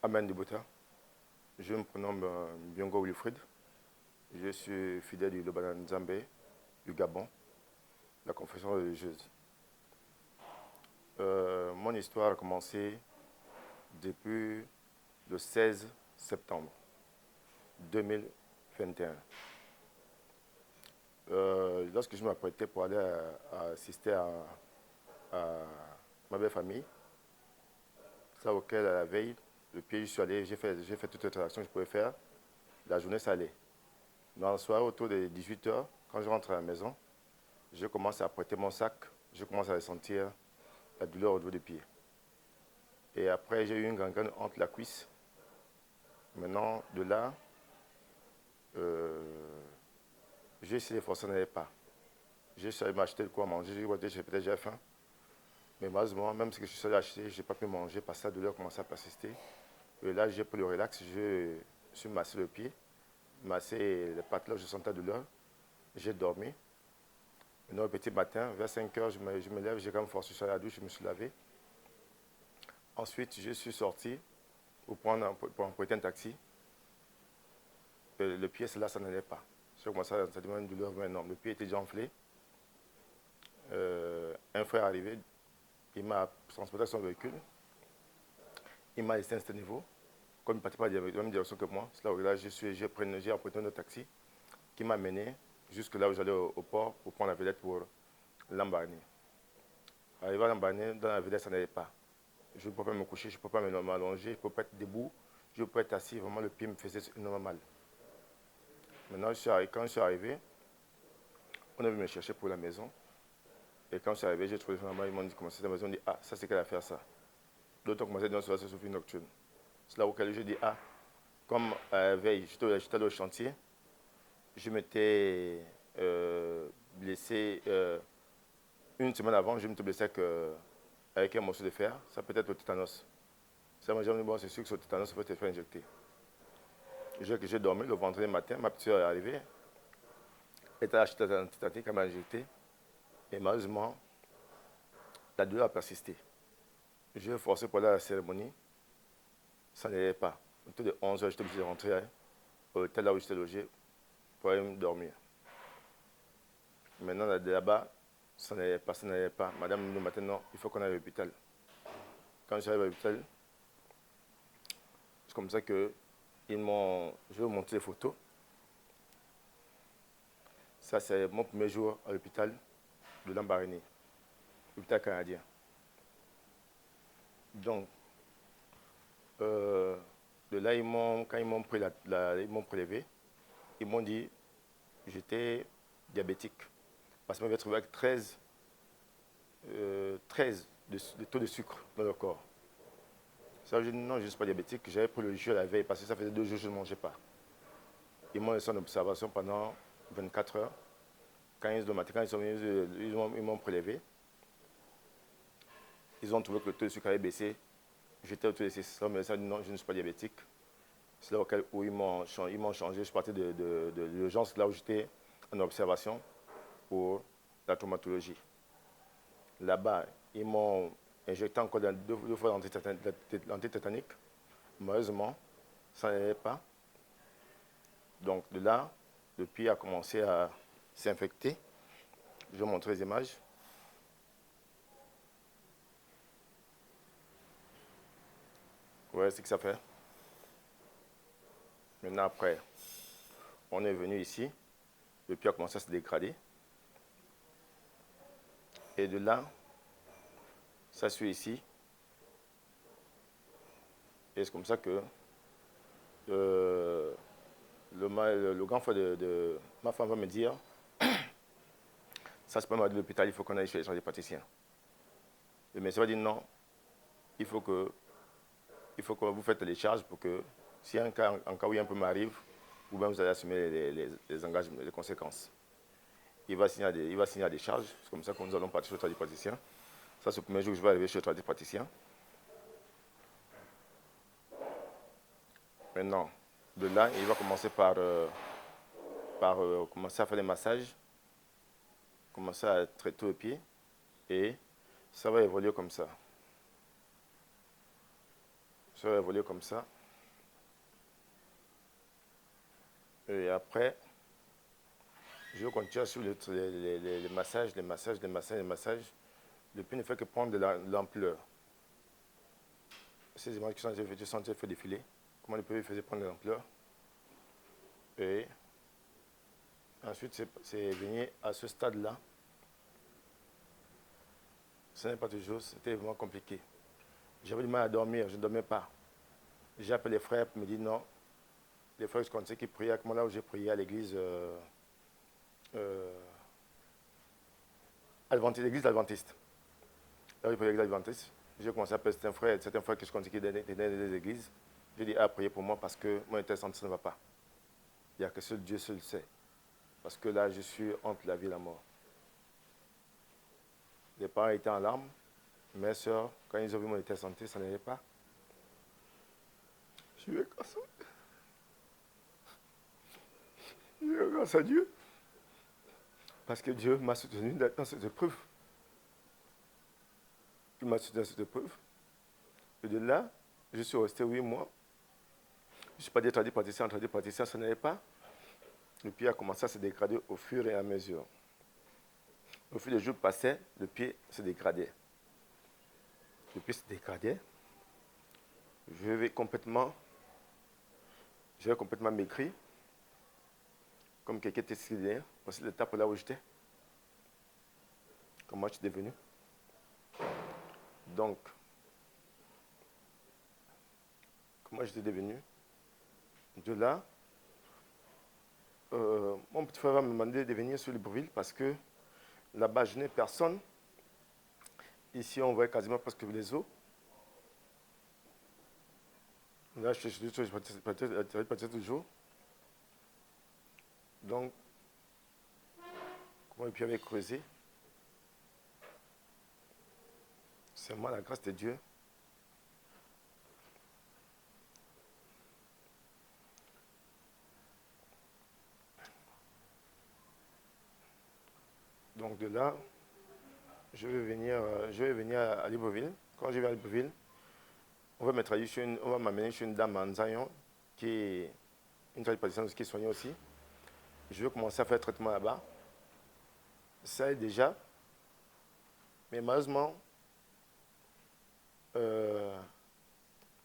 Amen Dibouta. Je me prénomme Biongo Wilfried. Je suis fidèle du Lobanan Nzambé, du Gabon, la confession religieuse. Mon histoire a commencé depuis le 16 septembre 2021. Lorsque je m'apprêtais pour aller assister à ma belle famille, ça auquel à la veille, le pied, je suis allé, j'ai fait toutes les transactions que je pouvais faire. La journée, ça allait. Dans le soir, autour de 18 h, quand je rentre à la maison, je commence à apprêter mon sac, je commence à ressentir la douleur au niveau des pieds. Et après, j'ai eu une gangrène entre la cuisse. Maintenant, de là, j'ai essayé de forcer, ça n'allait pas. J'ai essayé de m'acheter de quoi manger, j'ai dit peut-être j'ai faim. Mais malheureusement, même ce que je suis allé acheter, je n'ai pas pu manger parce que la douleur commençait à persister. Et là, j'ai pris le relax, je suis massé le pied, massé les pattes là où je sentais la douleur. J'ai dormi. Maintenant, le petit matin, vers 5 h, je me lève, j'ai quand même forcé sur la douche, je me suis lavé. Ensuite, je suis sorti pour emprunter un taxi. Le pied, là, ça n'allait pas. J'ai commencé à sentir une douleur énorme. Le pied était déjà enflé. Un frère est arrivé, il m'a transporté son véhicule. Il m'a laissé à ce niveau. Comme il ne partait pas dans la même direction que moi, c'est là où j'ai emprunté un taxi qui m'a mené jusque là où j'allais au port pour prendre la vedette pour l'embarquer. Arrivé à l'embarquer, dans la vedette, ça n'allait pas. Je ne peux pas me coucher, je ne peux pas m'allonger, je ne peux pas être debout, je ne peux pas être assis. Vraiment, le pied me faisait énormément mal. Maintenant, quand je suis arrivé, on est venu me chercher pour la maison. Et quand je suis arrivé, j'ai trouvé maman, ils m'ont dit comment c'était la maison. Ils m'ont dit, ah, ça c'est qu'elle a fait ça. D'autres ont commencé à dire, c'est Sophie nocturne. C'est là où j'ai dit, ah, comme veille, j'étais allé au chantier, je m'étais blessé une semaine avant, je m'étais blessé avec un morceau de fer, ça peut être le tétanos. Ça m'a dit, bon, c'est sûr que ce tétanos peut te faire injecter. J'ai dormi le vendredi matin, ma petite soeur est arrivée, elle a acheté un tétatique, elle m'a injecté, et malheureusement, la douleur a persisté. J'ai forcé pour aller à la cérémonie, ça n'allait pas. Autour de 11 h, j'étais obligé de rentrer au hôtel là où j'étais logé pour aller me dormir. Maintenant, là-bas, ça n'allait pas, ça n'allait pas. Madame me dit maintenant, il faut qu'on aille à l'hôpital. Quand j'arrive à l'hôpital, c'est comme ça que je vais vous montrer les photos. Ça, c'est mon premier jour à l'hôpital de Lambaréné, hôpital canadien. Donc, de là, quand ils m'ont prélevé, ils m'ont dit que j'étais diabétique. Parce qu'ils m'avaient trouvé avec 13 de taux de sucre dans le corps. Ça, je dis non, je ne suis pas diabétique. J'avais pris le jus à la veille parce que ça faisait 2 jours que je ne mangeais pas. Ils m'ont laissé en observation pendant 24 heures. Quand ils sont venus, ils m'ont prélevé. Ils ont trouvé que le taux de sucre avait baissé. J'étais au taux de 600, mais ça dit non, je ne suis pas diabétique. C'est là où ils m'ont changé. Je suis parti de l'urgence, là où j'étais en observation pour la traumatologie. Là-bas, ils m'ont injecté encore deux fois l'antitétanique. Malheureusement, ça n'allait pas. Donc de là, le pied a commencé à s'infecter. Je vais vous montrer les images. Vous voyez ce que ça fait. Maintenant, après, on est venu ici. Le pied a commencé à se dégrader. Et de là, ça suit ici. Et c'est comme ça que le grand frère de ma femme va me dire, ça c'est pas mal de l'hôpital, il faut qu'on aille chez les praticiens. Le médecin va dire non, il faut que vous faites les charges pour que si en cas où un peu m'arrive, vous allez assumer les engagements, les conséquences. Il va signer des charges, c'est comme ça que nous allons partir chez le praticien. Ça c'est le premier jour que je vais arriver chez le praticien. Maintenant, de là, il va commencer par commencer à faire les massages, commencer à traiter le pied, et ça va évoluer comme ça. se révolait comme ça. Et après, je continue sur les massages, les massages, les massages, les massages. Le plus ne fait que prendre de l'ampleur. Ces images que je sentais faire défiler, comment le pays faisait prendre de l'ampleur. Et ensuite, c'est venu à ce stade-là. Ce n'est pas toujours, c'était vraiment compliqué. J'avais du mal à dormir, je ne dormais pas. J'ai appelé les frères pour me dire non. Les frères que je connaissais qui priaient avec moi là où j'ai prié à l'église l'église adventiste. Là où j'ai prié à l'église adventiste, j'ai commencé à appeler certains frères que je connaissais qui étaient dans des églises. J'ai dit à prier pour moi parce que mon état de santé ne va pas. Il n'y a que seul Dieu seul sait. Parce que là, je suis entre la vie et la mort. Les parents étaient en larmes. Mes soeurs, quand ils ont vu mon état de santé, ça n'allait pas. Je suis grâce grâce à Dieu. Parce que Dieu m'a soutenu dans cette épreuve. Il m'a soutenu dans cette épreuve. Et de là, je suis resté 8 mois. Je ne suis pas dit tradipraticien, ça n'allait pas. Le pied a commencé à se dégrader au fur et à mesure. Au fur des jours passaient, le pied se dégradait. Le pied se dégradait. J'avais complètement maigri. Comme quelqu'un était similaire. Voici l'étape là où j'étais. Comment je suis devenu. Donc, comment j'étais devenu. De là, mon petit frère m'a demandé de venir sur Libreville parce que là-bas, je n'ai personne. Ici, on voit quasiment presque les eaux. Là, je partais toujours. Donc, comment le pied avait creusé. C'est moi la grâce de Dieu. Donc de là, je vais venir à Libreville. Quand je vais à Libreville, on va m'amener chez une dame en Zion, qui est une tradipraticien qui est soignée aussi. Je vais commencer à faire le traitement là-bas. Ça est déjà. Mais malheureusement,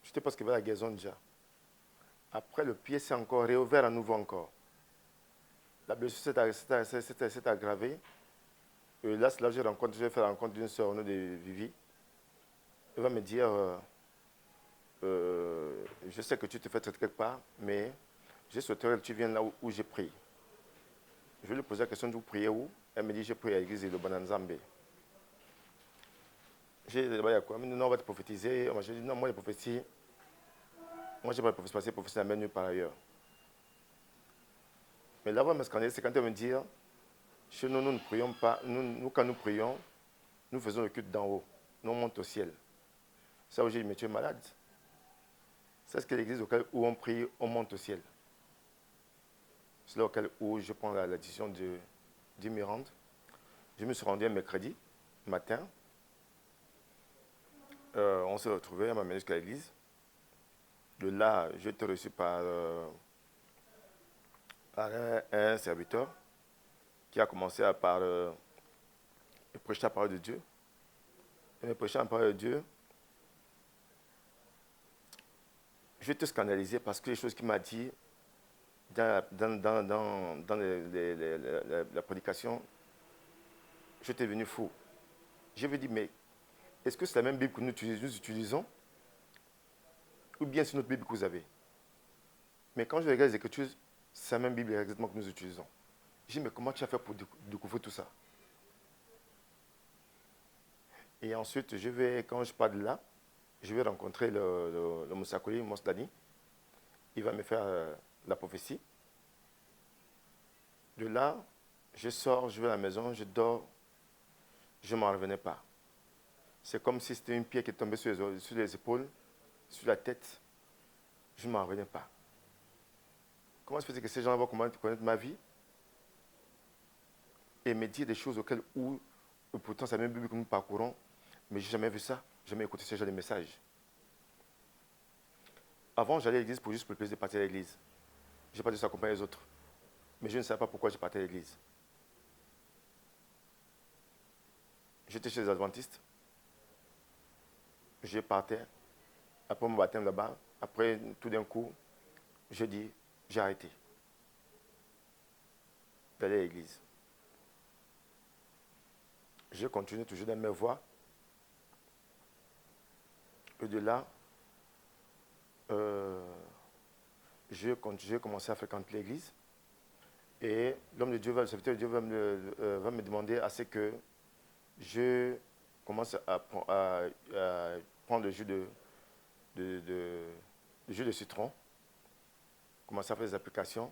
j'étais presque vers la guérison déjà. Après, le pied s'est encore réouvert à nouveau encore. La blessure s'est aggravée. Et là, c'est là que je vais faire la rencontre d'une soeur au nom de Vivi. Elle va me dire, je sais que tu te fais traiter quelque part, mais je souhaiterais que tu viennes là où j'ai prié. Je lui poser la question de vous priez où. Elle me dit, j'ai prié à l'église de Bonanzambe. J'ai dit, il y a quoi? Elle me dit, non, on va te prophétiser. Moi, j'ai dit, non, moi, les prophéties, moi, je n'ai pas de prophétie parce que les prophéties n'amènent nulle part ailleurs. Mais là, me scanner, c'est quand elle me dit, chez nous, nous ne prions pas. Nous, quand nous prions, nous faisons le culte d'en haut. Nous, on monte au ciel. Ça où j'ai dit, mais tu es malade. C'est que l'église où on prie, on monte au ciel. C'est là où je prends la décision de m'y rendre. Je me suis rendu un mercredi matin. On s'est retrouvés, elle m'a mené jusqu'à l'église. De là, j'ai été reçu par un serviteur qui a commencé à prêcher la parole de Dieu. Il m'a prêché la parole de Dieu. Je vais te scandaliser parce que les choses qu'il m'a dit dans la prédication, j'étais devenu fou. Je lui ai dit, mais est-ce que c'est la même Bible que nous utilisons ou bien c'est notre Bible que vous avez? Mais quand je regarde les Écritures, c'est la même Bible exactement que nous utilisons. Je dis, mais comment tu as fait pour découvrir tout ça? Et ensuite, quand je pars de là, je vais rencontrer le Moussakoli Moslani. Il va me faire la prophétie. De là, je sors, je vais à la maison, je dors, je ne m'en revenais pas. C'est comme si c'était une pierre qui est tombée sur les épaules, sur la tête. Je ne m'en revenais pas. Comment se fait que ces gens vont connaître ma vie et me dire des choses auxquelles, pourtant c'est la même Bible que nous parcourons, mais je n'ai jamais vu ça, jamais écouté ce genre de message. Avant, j'allais à l'église pour juste pour le plaisir de partir à l'église. Je n'ai pas dû s'accompagner les autres. Mais je ne savais pas pourquoi je partais à l'église. J'étais chez les adventistes. Je partais. Après mon baptême là-bas, après tout d'un coup, je dis, j'ai arrêté d'aller à l'église. Je continue toujours dans mes voies. Et de là, j'ai commencé à fréquenter l'église. Et l'homme de Dieu, le serviteur de Dieu va me demander à ce que je commence à prendre le jus de citron, commencer à faire des applications.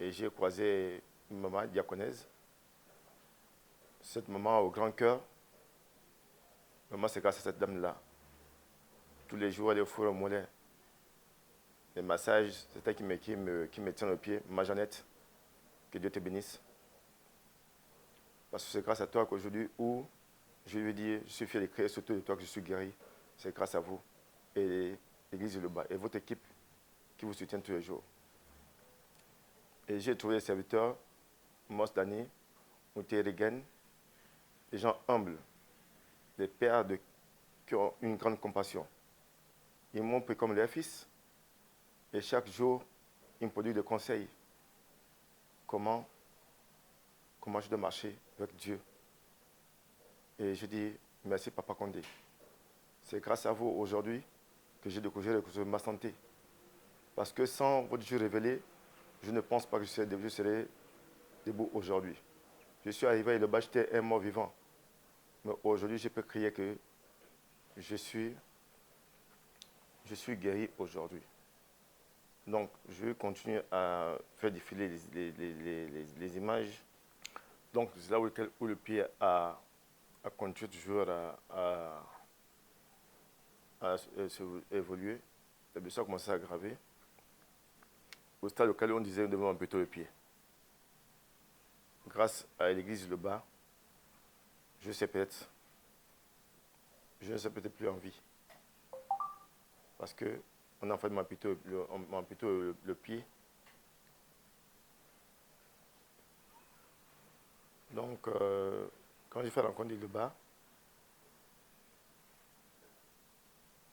Et j'ai croisé une maman diaconaise. Cette maman au grand cœur, maman, c'est grâce à cette dame-là. Tous les jours, elle est au four au mollet. Les massages, c'est elle qui me tient le pied. Ma Jeannette, que Dieu te bénisse. Parce que c'est grâce à toi qu'aujourd'hui, où je lui dis, je suis fier de créer surtout de toi que je suis guéri. C'est grâce à vous. Et l'église de Luba. Et votre équipe qui vous soutient tous les jours. Et j'ai trouvé des serviteurs, Mos Dani, Mouté Regen, des gens humbles, des pères qui ont une grande compassion. Ils m'ont pris comme leur fils. Et chaque jour, ils me produisent des conseils. Comment je dois marcher avec Dieu. Et je dis, merci Papa Condé. C'est grâce à vous aujourd'hui que j'ai découvert ma santé. Parce que sans votre Dieu révélé, je ne pense pas que je serais debout aujourd'hui. Je suis arrivé à Luba, j'étais un mort vivant. Mais aujourd'hui, je peux crier que je suis guéri aujourd'hui. Donc, je vais continuer à faire défiler les images. Donc, c'est là où le pied a continué toujours à évoluer. La blessure a commencé à aggraver. Au stade auquel on disait, on devait amputer le pied. Grâce à l'église de Luba, je ne sais peut-être plus en vie. Parce qu'on a en fait m'amputer le pied. Donc, quand j'ai fait la rencontre de Luba,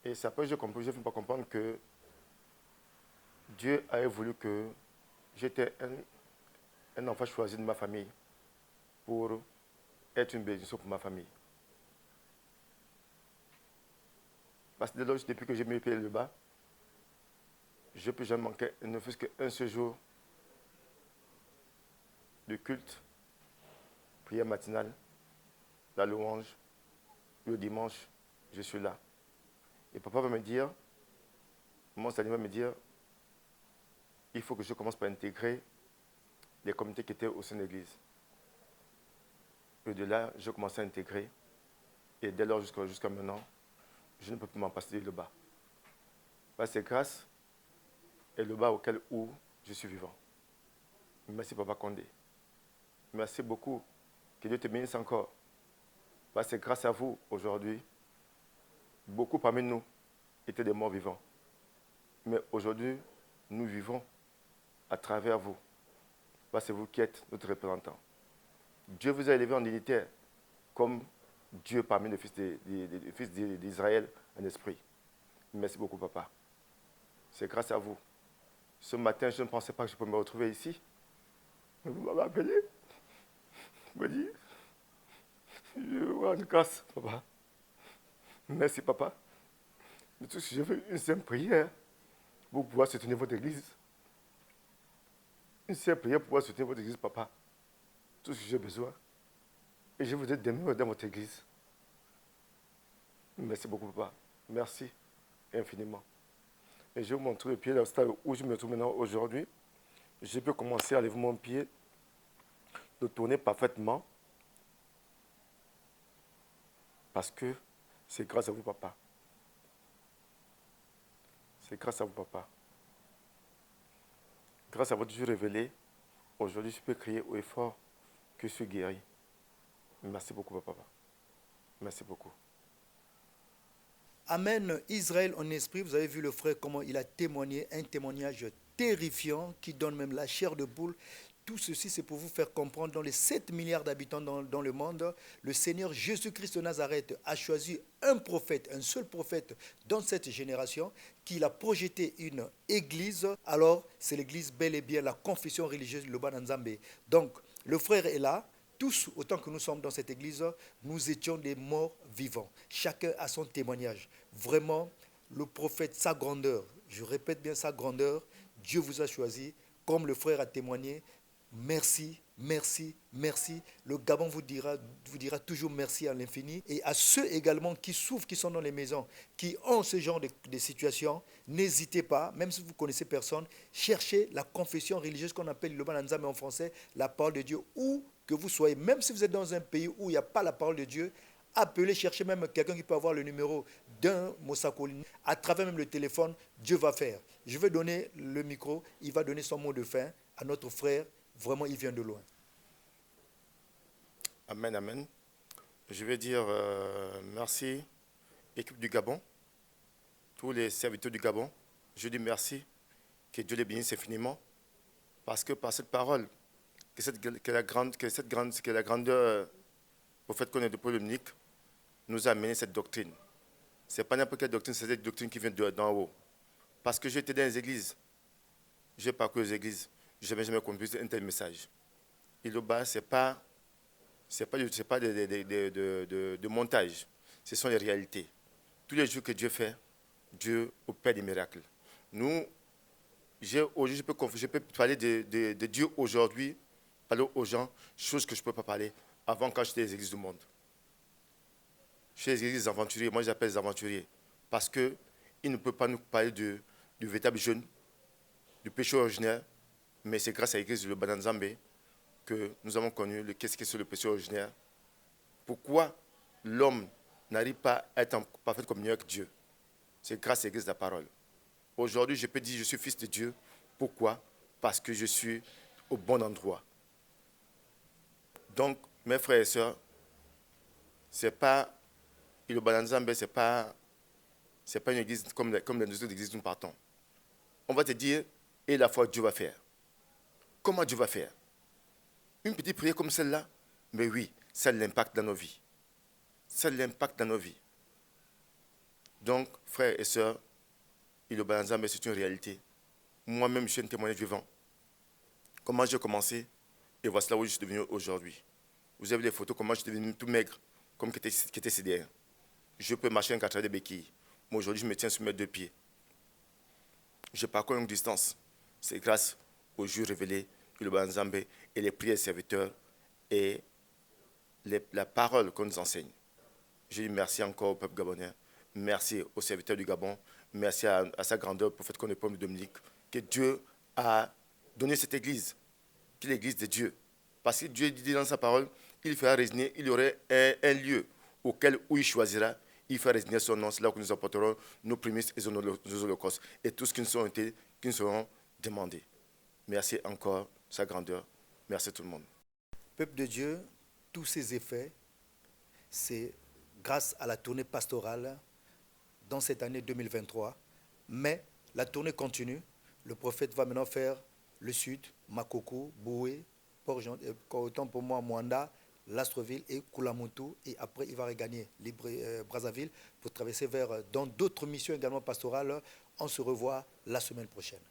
et c'est après que je ne peux pas comprendre que Dieu avait voulu que j'étais un enfant choisi de ma famille pour être une bénédiction pour ma famille. Parce que depuis que j'ai mis le pied là-bas, je ne peux jamais manquer, ne fût-ce qu'un seul jour de culte, prière matinale, la louange, le dimanche, je suis là. Et papa va me dire, mon Seigneur va me dire, il faut que je commence par intégrer les communautés qui étaient au sein de l'église. Et de là, je commence à intégrer. Et dès lors jusqu'à maintenant, je ne peux plus m'en passer le bas. C'est grâce et le bas où je suis vivant. Merci Papa Condé. Merci beaucoup. Que Dieu te bénisse encore. C'est grâce à vous aujourd'hui. Beaucoup parmi nous étaient des morts vivants. Mais aujourd'hui, nous vivons à travers vous. C'est vous qui êtes notre représentant. Dieu vous a élevé en dignitaire comme Dieu parmi les fils d'Israël en esprit. Merci beaucoup, Papa. C'est grâce à vous. Ce matin, je ne pensais pas que je pouvais me retrouver ici. Mais vous m'avez appelé. Vous m'avez dit, je vous rends grâce, Papa. Merci, Papa. Mais tout ce que j'ai fait, une simple prière pour pouvoir soutenir votre église. Une simple prière pour pouvoir soutenir votre église, Papa. Tout ce que j'ai besoin. Et je vous ai demandé dans votre église. Merci beaucoup, Papa. Merci infiniment. Et je vais vous montrer le pied dans le stade où je me trouve maintenant aujourd'hui. Je peux commencer à lever mon pied, le tourner parfaitement. Parce que c'est grâce à vous, Papa. C'est grâce à vous, Papa. Grâce à votre Dieu révélé, aujourd'hui, je peux crier haut et fort que je suis guéri. Merci beaucoup, Papa. Merci beaucoup. Amen. Israël en esprit, vous avez vu le frère comment il a témoigné, un témoignage terrifiant qui donne même la chair de poule. Tout ceci, c'est pour vous faire comprendre, dans les 7 milliards d'habitants dans le monde, le Seigneur Jésus-Christ de Nazareth a choisi un prophète, un seul prophète dans cette génération, qu'il a projeté une église. Alors, c'est l'église bel et bien la confession religieuse Loba Nzambe. Donc, le frère est là. Tous, autant que nous sommes dans cette église, nous étions des morts vivants. Chacun a son témoignage. Vraiment, le prophète, sa grandeur, je répète bien sa grandeur, Dieu vous a choisi, comme le frère a témoigné. Merci, merci, merci. Le Gabon vous dira toujours merci à l'infini. Et à ceux également qui souffrent, qui sont dans les maisons, qui ont ce genre de situations, n'hésitez pas, même si vous ne connaissez personne, cherchez la confession religieuse qu'on appelle le Bananzame en français, la parole de Dieu, où que vous soyez. Même si vous êtes dans un pays où il n'y a pas la parole de Dieu, appelez, cherchez même quelqu'un qui peut avoir le numéro d'un Mossakolini. À travers même le téléphone, Dieu va faire. Je vais donner le micro, il va donner son mot de fin à notre frère. Vraiment, il vient de loin. Amen, amen. Je vais dire merci, équipe du Gabon, tous les serviteurs du Gabon. Je dis merci, que Dieu les bénisse infiniment, parce que par cette parole, que la grandeur prophète qu'on est de Paul unique, nous a amené cette doctrine. Ce n'est pas n'importe quelle doctrine, c'est cette doctrine qui vient d'en haut. Parce que j'étais dans les églises, j'ai parcouru les églises, je n'avais jamais compris un tel message. Et le bas, ce n'est pas de montage, ce sont les réalités. Tous les jours que Dieu fait, Dieu opère des miracles. Nous, je peux parler de Dieu aujourd'hui, parler aux gens, choses que je ne peux pas parler avant quand j'étais dans les églises du monde. Chez les églises aventuriers, moi j'appelle les aventuriers, parce qu'ils ne peuvent pas nous parler du véritable jeûne, du péché originaire, mais c'est grâce à l'église de Bananzambe que nous avons connu qu'est-ce que c'est le péché originaire. Pourquoi l'homme n'arrive pas à être en parfaite communion avec Dieu? C'est grâce à l'église de la parole. Aujourd'hui, je peux dire que je suis fils de Dieu. Pourquoi? Parce que je suis au bon endroit. Donc, mes frères et sœurs, c'est pas le Bananzambe, c'est pas une église comme les autres églises nous partons. On va te dire, et la foi, Dieu va faire. Comment Dieu va faire? Une petite prière comme celle-là, mais oui, ça l'impact dans nos vies. Ça l'impact dans nos vies. Donc, frères et sœurs, le Bananzambe, c'est une réalité. Moi-même, je suis un témoignage vivant. Comment j'ai commencé, et voici là où je suis devenu aujourd'hui. Vous avez les photos, comment je suis devenu tout maigre, comme qui était CDR. Je peux marcher un 4 heures de béquilles. Mais aujourd'hui, je me tiens sur mes 2 pieds. Je parcours une longue distance. C'est grâce aux jours révélés, le Bananzambe et les prières des serviteurs et la parole qu'on nous enseigne. Je dis merci encore au peuple gabonais. Merci aux serviteurs du Gabon. Merci à sa grandeur, prophète qu'on est Paul Dominique, que Dieu a donné cette église, qui est l'église de Dieu. Parce que Dieu dit dans sa parole, il fera résigner, il y aurait un lieu où il choisira, il fera résigner son nom, c'est là où nous apporterons nos prémices et nos holocaustes et tout ce qui nous seront demandés. Merci encore, sa grandeur. Merci tout le monde. Peuple de Dieu, tous ces effets, c'est grâce à la tournée pastorale dans cette année 2023. Mais la tournée continue. Le prophète va maintenant faire le sud, Makoko, Boué, autant pour moi, Mwanda, Lastreville et Koulamoutou. Et après, il va regagner Brazzaville pour traverser dans d'autres missions également pastorales. On se revoit la semaine prochaine.